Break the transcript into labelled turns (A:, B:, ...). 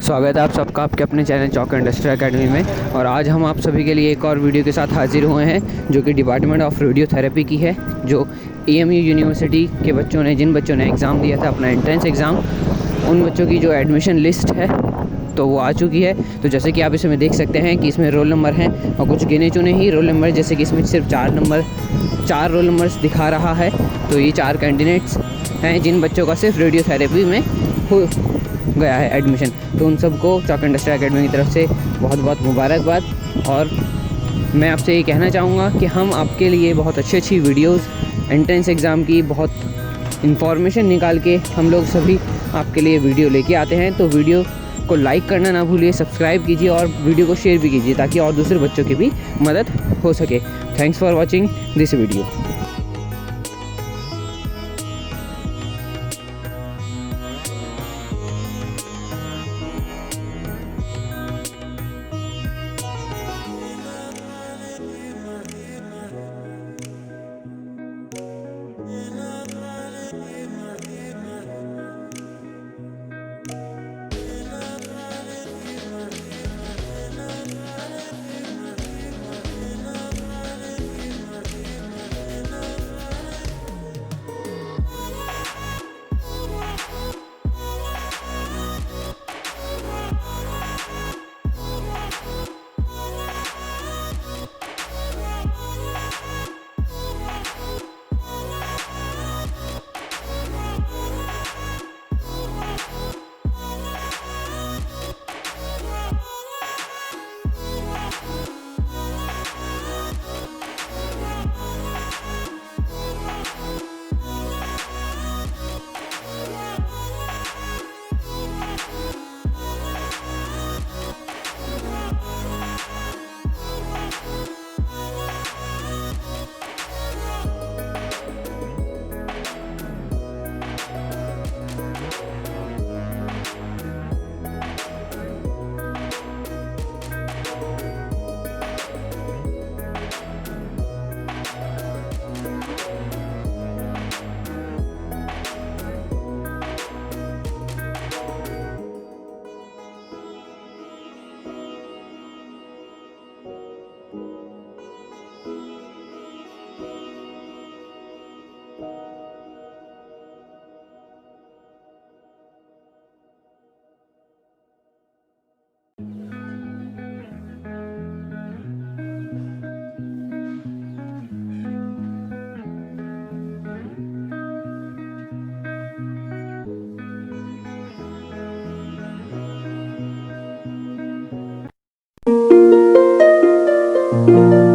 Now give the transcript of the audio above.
A: स्वागत है आप सबका आपके अपने चैनल चौक इंडस्ट्रियल एकेडमी में। और आज हम आप सभी के लिए एक और वीडियो के साथ हाजिर हुए हैं जो कि डिपार्टमेंट ऑफ रेडियोथेरेपी की है। जो एएमयू यूनिवर्सिटी के बच्चों ने जिन बच्चों ने एग्ज़ाम दिया था अपना एंट्रेंस एग्ज़ाम, उन बच्चों की जो एडमिशन लिस्ट है तो वो आ चुकी है। तो जैसे कि आप इसमें देख सकते हैं कि इसमें रोल नंबर हैं और कुछ गिने चुने ही रोल नंबर, जैसे कि इसमें सिर्फ 4 रोल नंबर्स दिखा रहा है। तो ये 4 कैंडिडेट्स हैं जिन बच्चों का सिर्फ रेडियोथेरेपी में हो गया है एडमिशन। तो उन सबको चौक इंडस्ट्रियल एकेडमी की तरफ से बहुत बहुत मुबारकबाद। और मैं आपसे ये कहना चाहूँगा कि हम आपके लिए बहुत अच्छी वीडियोस एंट्रेंस एग्ज़ाम की बहुत इन्फॉर्मेशन निकाल के हम लोग सभी आपके लिए वीडियो लेके आते हैं। तो वीडियो को लाइक करना ना भूलिए, सब्सक्राइब कीजिए और वीडियो को शेयर भी कीजिए ताकि और दूसरे बच्चों की भी मदद हो सके। Thanks for watching this video.
B: Thank you.